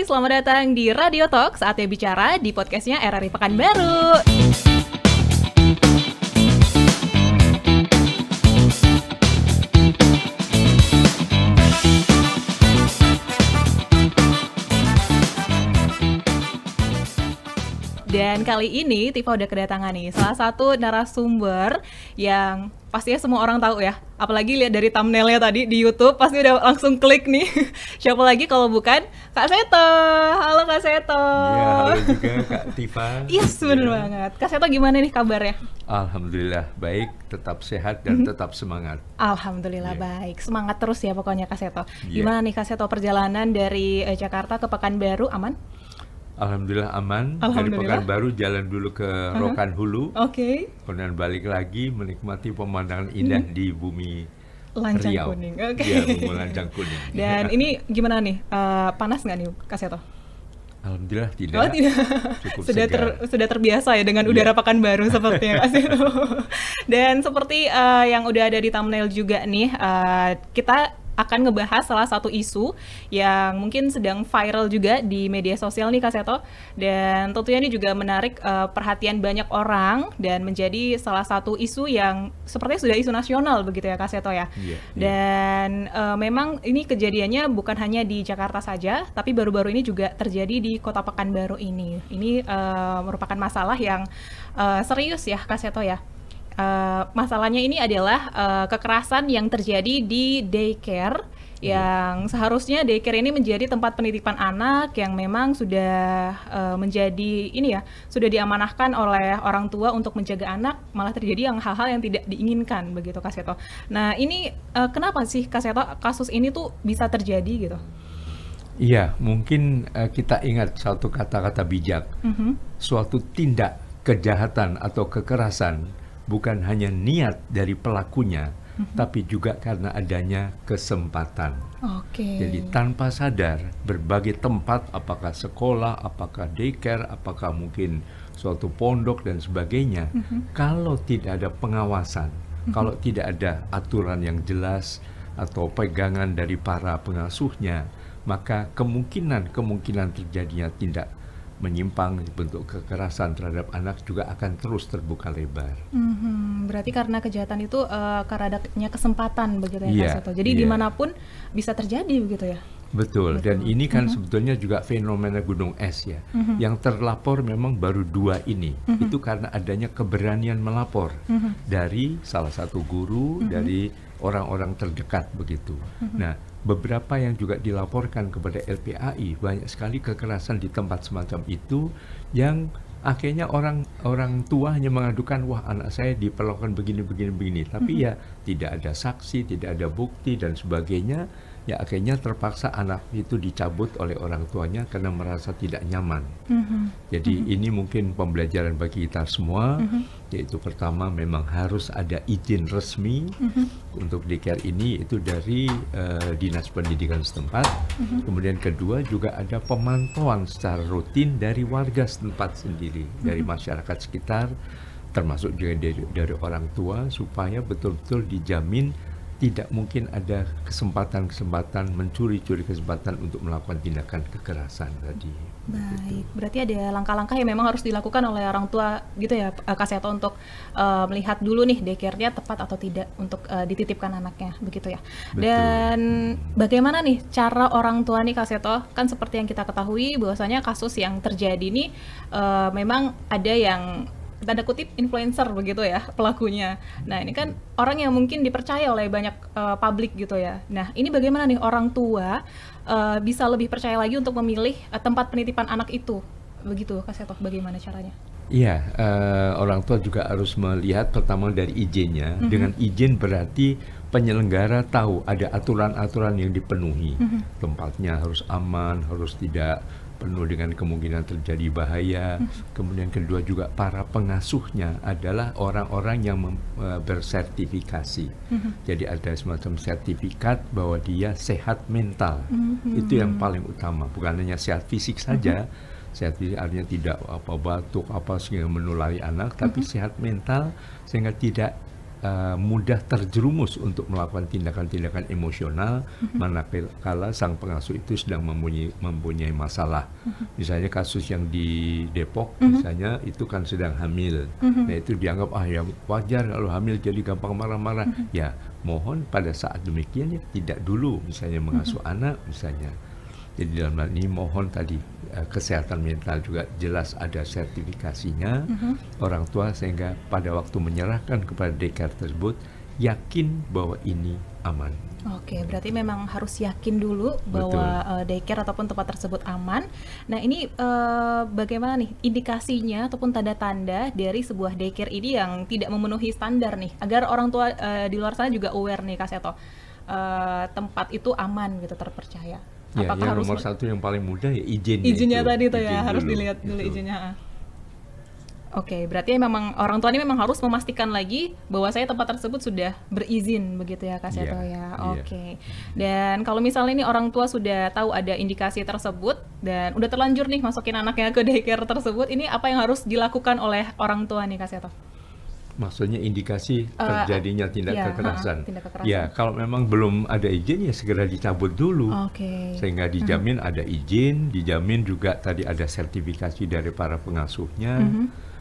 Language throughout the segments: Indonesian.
Hai, selamat datang di Radio Talk, saatnya bicara di podcastnya RRI Pekanbaru. Dan kali ini Tifa udah kedatangan nih salah satu narasumber yang pastinya semua orang tahu ya. Apalagi lihat dari thumbnailnya tadi di YouTube pasti udah langsung klik nih. Siapa lagi kalau bukan Kak Seto. Halo Kak Seto. Iya, halo juga Kak Tifa. Yes, bener banget. Kak Seto gimana nih kabarnya? Alhamdulillah baik, tetap sehat dan tetap semangat. Alhamdulillah baik. Semangat terus ya pokoknya Kak Seto. Yeah. Gimana nih Kak Seto perjalanan dari Jakarta ke Pekanbaru, aman? Alhamdulillah aman. Alhamdulillah. Dari Pekanbaru jalan dulu ke Rokan Hulu. Oke. Kemudian balik lagi menikmati pemandangan indah di bumi Lancang Riau. kuning. Oke. Iya, bumi Lancang kuning. Dan ini gimana nih? Panas nggak nih Kak Seto? Alhamdulillah tidak. Oh tidak. Cukup sudah segar. sudah terbiasa ya dengan udara Pekanbaru sepertinya Kak Seto. Dan seperti yang udah ada di thumbnail juga nih, kita akan ngebahas salah satu isu yang mungkin sedang viral juga di media sosial nih Kak Seto. Dan tentunya ini juga menarik perhatian banyak orang dan menjadi salah satu isu yang sepertinya sudah isu nasional begitu ya Kak Seto ya. Iya, Dan memang ini kejadiannya bukan hanya di Jakarta saja, tapi baru-baru ini juga terjadi di Kota Pekanbaru ini. Ini merupakan masalah yang serius ya Kak Seto ya. Masalahnya ini adalah kekerasan yang terjadi di daycare yang seharusnya daycare ini menjadi tempat penitipan anak yang memang sudah menjadi ini ya, sudah diamanahkan oleh orang tua untuk menjaga anak, malah terjadi hal-hal yang tidak diinginkan begitu Kak Seto. Nah ini kenapa sih Kak Seto kasus ini tuh bisa terjadi gitu? Iya, mungkin kita ingat satu kata-kata bijak. Suatu tindak kejahatan atau kekerasan bukan hanya niat dari pelakunya, tapi juga karena adanya kesempatan. Jadi tanpa sadar, berbagai tempat, apakah sekolah, apakah daycare, apakah mungkin suatu pondok dan sebagainya, kalau tidak ada pengawasan, kalau tidak ada aturan yang jelas atau pegangan dari para pengasuhnya, maka kemungkinan terjadinya tindak menyimpang bentuk kekerasan terhadap anak juga akan terus terbuka lebar. Berarti karena kejahatan itu karena adanya kesempatan begitu ya Kak Seto. Jadi dimanapun bisa terjadi begitu ya? Betul. Dan ini kan sebetulnya juga fenomena gunung es ya. Yang terlapor memang baru 2 ini. Itu karena adanya keberanian melapor dari salah satu guru, dari orang-orang terdekat begitu. Nah, beberapa yang juga dilaporkan kepada LPAI, banyak sekali kekerasan di tempat semacam itu yang akhirnya orang tua hanya mengadukan, wah anak saya diperlakukan begini, tapi ya tidak ada saksi, tidak ada bukti dan sebagainya, ya akhirnya terpaksa anak itu dicabut oleh orang tuanya karena merasa tidak nyaman. Jadi ini mungkin pembelajaran bagi kita semua, yaitu pertama memang harus ada izin resmi untuk daycare ini, itu dari Dinas Pendidikan setempat. Kemudian kedua juga ada pemantauan secara rutin dari warga setempat sendiri, dari masyarakat sekitar, termasuk juga dari orang tua, supaya betul-betul dijamin tidak mungkin ada kesempatan mencuri-curi kesempatan untuk melakukan tindakan kekerasan tadi. Baik, berarti ada langkah-langkah yang memang harus dilakukan oleh orang tua gitu ya Kak Seto untuk melihat dulu nih daycare-nya tepat atau tidak untuk dititipkan anaknya begitu ya. Betul. Dan bagaimana nih cara orang tua nih Kak Seto, kan seperti yang kita ketahui bahwasanya kasus yang terjadi nih memang ada yang tanda kutip influencer begitu ya pelakunya. Nah ini kan orang yang mungkin dipercaya oleh banyak publik gitu ya. Nah ini bagaimana nih orang tua bisa lebih percaya lagi untuk memilih tempat penitipan anak itu, begitu Kak Seto, bagaimana caranya? Iya, orang tua juga harus melihat pertama dari izinnya. Dengan izin berarti penyelenggara tahu ada aturan-aturan yang dipenuhi. Tempatnya harus aman, harus tidak penuh dengan kemungkinan terjadi bahaya. Kemudian kedua juga para pengasuhnya adalah orang-orang yang bersertifikasi. Jadi ada semacam sertifikat bahwa dia sehat mental. Itu yang paling utama, bukan hanya sehat fisik saja. Sehat fisik artinya tidak batuk sehingga menulari anak, tapi sehat mental sehingga tidak mudah terjerumus untuk melakukan tindakan-tindakan emosional manakala sang pengasuh itu sedang mempunyai masalah. Misalnya kasus yang di Depok, misalnya itu kan sedang hamil. Nah itu dianggap ya wajar kalau hamil jadi gampang marah-marah. Ya mohon pada saat demikian ya tidak dulu misalnya mengasuh anak misalnya. Jadi dalam hal ini mohon tadi kesehatan mental juga jelas ada sertifikasinya orang tua, sehingga pada waktu menyerahkan kepada daycare tersebut yakin bahwa ini aman. Oke, berarti memang harus yakin dulu bahwa daycare ataupun tempat tersebut aman. Nah ini bagaimana nih indikasinya ataupun tanda-tanda dari sebuah daycare ini yang tidak memenuhi standar nih, agar orang tua di luar sana juga aware nih Kak Seto, tempat itu aman gitu, terpercaya. Ya, yang nomor satu yang paling mudah ya izinnya. Izinnya itu, tadi tuh ya, harus dilihat dulu izinnya. Oke, berarti memang orang tua ini memang harus memastikan lagi bahwa saya tempat tersebut sudah berizin begitu ya Kak Seto ya. Oke. Dan kalau misalnya ini orang tua sudah tahu ada indikasi tersebut dan udah terlanjur nih masukin anaknya ke daycare tersebut, ini apa yang harus dilakukan oleh orang tua nih Kak Seto? Maksudnya indikasi terjadinya tindak kekerasan. Ya, kalau memang belum ada izin ya segera dicabut dulu. Sehingga dijamin ada izin, dijamin juga tadi ada sertifikasi dari para pengasuhnya.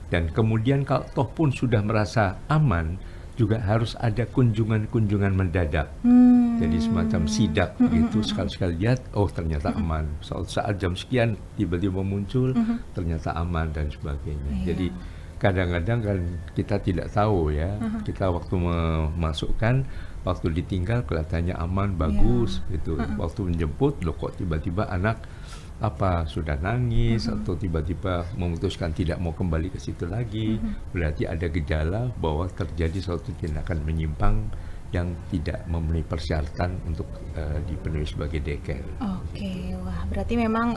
Dan kemudian kalau toh pun sudah merasa aman, juga harus ada kunjungan-kunjungan mendadak. Jadi semacam sidak gitu, sekali-sekali lihat, oh ternyata aman. Saat jam sekian tiba-tiba muncul, ternyata aman dan sebagainya. Jadi kadang-kadang kan kita tidak tahu ya, kita waktu memasukkan, waktu ditinggal kelihatannya aman, bagus gitu. Waktu menjemput, loh kok tiba-tiba anak sudah nangis atau tiba-tiba memutuskan tidak mau kembali ke situ lagi, berarti ada gejala bahwa terjadi suatu tindakan menyimpang yang tidak memenuhi persyaratan untuk dipenuhi sebagai daycare. Oke, wah berarti memang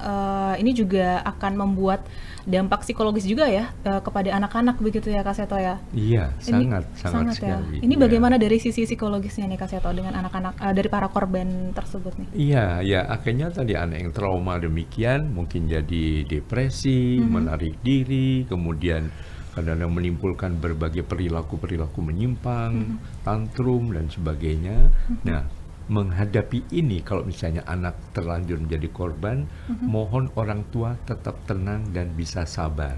ini juga akan membuat dampak psikologis juga ya kepada anak-anak begitu ya Kak Seto ya? Iya, sangat sekali. Ini bagaimana dari sisi psikologisnya nih Kak Seto dengan anak-anak dari para korban tersebut nih? Iya, ya akhirnya tadi anak yang trauma demikian mungkin jadi depresi, menarik diri, kemudian kadang-kadang menimbulkan berbagai perilaku-perilaku menyimpang, tantrum dan sebagainya. Nah, menghadapi ini kalau misalnya anak terlanjur menjadi korban, mohon orang tua tetap tenang dan bisa sabar.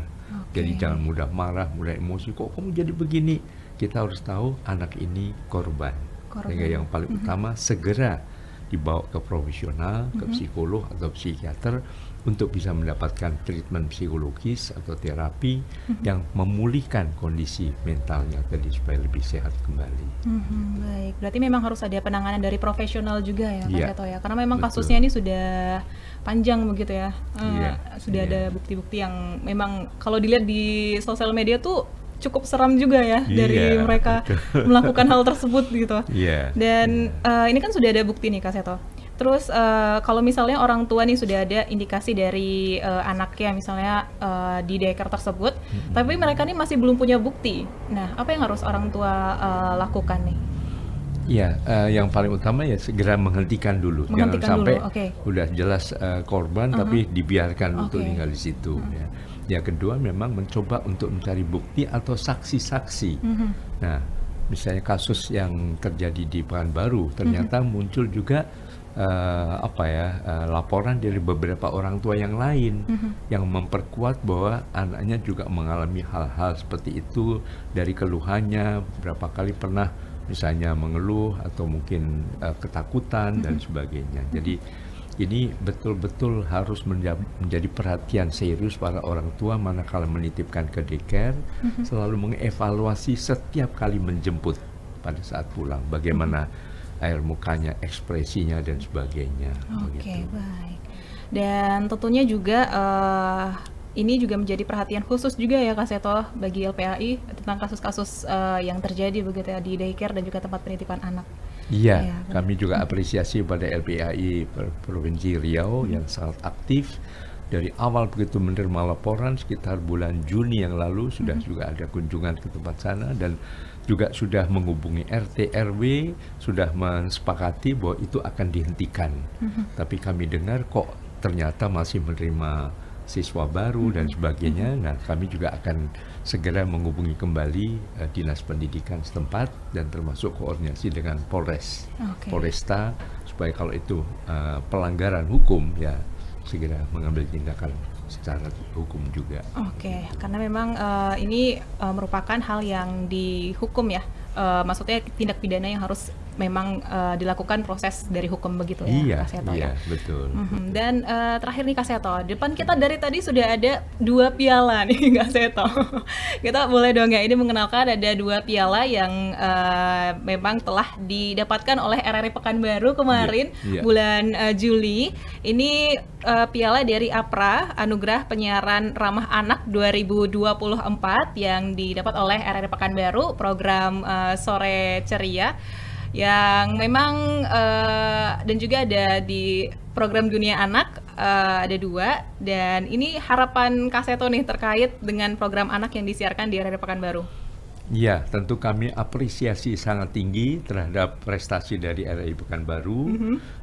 Jadi jangan mudah marah, mudah emosi, kok kamu jadi begini. Kita harus tahu anak ini korban. Sehingga yang paling utama segera dibawa ke profesional, ke psikolog atau psikiater untuk bisa mendapatkan treatment psikologis atau terapi yang memulihkan kondisi mentalnya tadi supaya lebih sehat kembali. Baik, berarti memang harus ada penanganan dari profesional juga ya Kak Seto ya, karena memang kasusnya ini sudah panjang begitu ya, sudah ada bukti-bukti yang memang kalau dilihat di sosial media tuh cukup seram juga ya dari mereka melakukan hal tersebut gitu. Dan ini kan sudah ada bukti nih Kak Seto. Terus kalau misalnya orang tua nih sudah ada indikasi dari anaknya misalnya di daycare tersebut, tapi mereka nih masih belum punya bukti. Nah, apa yang harus orang tua lakukan nih? Ya, yang paling utama ya segera menghentikan dulu. Jangan sampai udah jelas korban tapi dibiarkan untuk tinggal di situ. Ya. Yang kedua memang mencoba untuk mencari bukti atau saksi-saksi. Nah, misalnya kasus yang terjadi di Pekanbaru, ternyata muncul juga laporan dari beberapa orang tua yang lain yang memperkuat bahwa anaknya juga mengalami hal-hal seperti itu dari keluhannya, berapa kali pernah misalnya mengeluh atau mungkin ketakutan dan sebagainya. Jadi ini betul-betul harus menjadi perhatian serius para orang tua manakala menitipkan ke daycare, selalu mengevaluasi setiap kali menjemput pada saat pulang, bagaimana air mukanya, ekspresinya dan sebagainya. Oke, baik. Dan tentunya juga ini juga menjadi perhatian khusus juga ya Kak Seto bagi LPAI tentang kasus-kasus yang terjadi begitu ya di daycare dan juga tempat penitipan anak. Iya, kami juga apresiasi pada LPAI Provinsi Riau yang sangat aktif. Dari awal begitu menerima laporan sekitar bulan Juni yang lalu sudah juga ada kunjungan ke tempat sana dan juga sudah menghubungi RT RW, sudah mensepakati bahwa itu akan dihentikan. Tapi kami dengar kok ternyata masih menerima siswa baru dan sebagainya. Nah, kami juga akan segera menghubungi kembali dinas pendidikan setempat dan termasuk koordinasi dengan Polres, Polresta, supaya kalau itu pelanggaran hukum ya segera mengambil tindakan secara hukum juga. Oke, karena memang ini merupakan hal yang dihukum ya, maksudnya tindak pidana yang harus memang dilakukan proses dari hukum begitu ya, Kak Seto ya. Betul. Dan terakhir nih Kak Seto, depan kita dari tadi sudah ada 2 piala nih Kak Seto. Kita boleh dong ya ini mengenalkan ada 2 piala yang memang telah didapatkan oleh RRI Pekanbaru kemarin bulan Juli. Ini piala dari APRA, Anugerah Penyiaran Ramah Anak 2024 yang didapat oleh RRI Pekanbaru, program Sore Ceria, yang memang dan juga ada di program Dunia Anak, ada 2, dan ini harapan Kak Seto nih terkait dengan program anak yang disiarkan di RRI Pekanbaru. Ya, tentu kami apresiasi sangat tinggi terhadap prestasi dari RRI Pekanbaru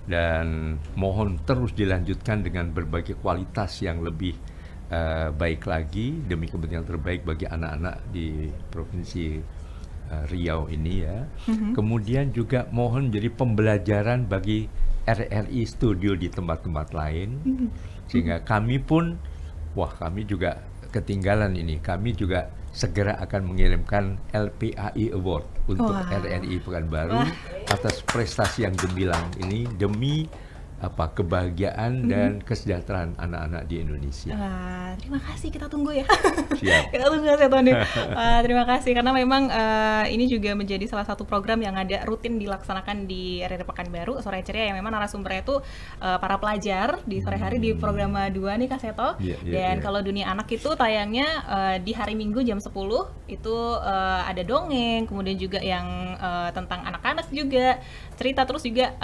dan mohon terus dilanjutkan dengan berbagai kualitas yang lebih baik lagi demi kepentingan terbaik bagi anak-anak di Provinsi Riau ini ya. Kemudian juga mohon jadi pembelajaran bagi RRI Studio di tempat-tempat lain, sehingga kami pun, kami juga ketinggalan ini. Kami juga segera akan mengirimkan LPAI Award untuk RRI Pekanbaru atas prestasi yang gemilang ini demi kebahagiaan dan kesejahteraan anak-anak di Indonesia. Terima kasih, kita tunggu ya. Siap. Kita tunggu Kak Seto nih. Terima kasih karena memang ini juga menjadi salah satu program yang ada rutin dilaksanakan di RRI Pekanbaru, Sore Ceria, yang memang narasumbernya itu para pelajar di sore hari di program 2 nih Kak Seto. Dan kalau Dunia Anak itu tayangnya di hari Minggu jam 10 itu ada dongeng, kemudian juga yang tentang anak-anak juga, cerita, terus juga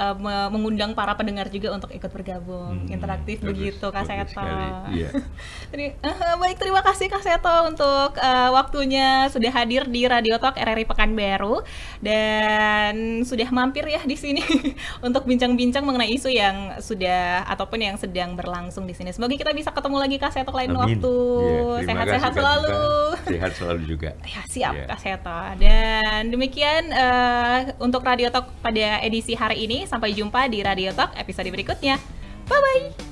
mengundang para pendengar juga untuk ikut bergabung, interaktif begitu Kak Seto. Baik, terima kasih Kak Seto untuk waktunya sudah hadir di Radio Talk RRI Pekanbaru dan sudah mampir ya di sini untuk bincang-bincang mengenai isu yang sudah ataupun yang sedang berlangsung di sini. Semoga kita bisa ketemu lagi Kak Seto lain waktu. Sehat-sehat selalu. Sehat selalu juga. Ya, siap Kak Seto. Dan demikian untuk Radio Talk pada edisi hari ini. Sampai jumpa di Radio Talk episode berikutnya. Bye-bye!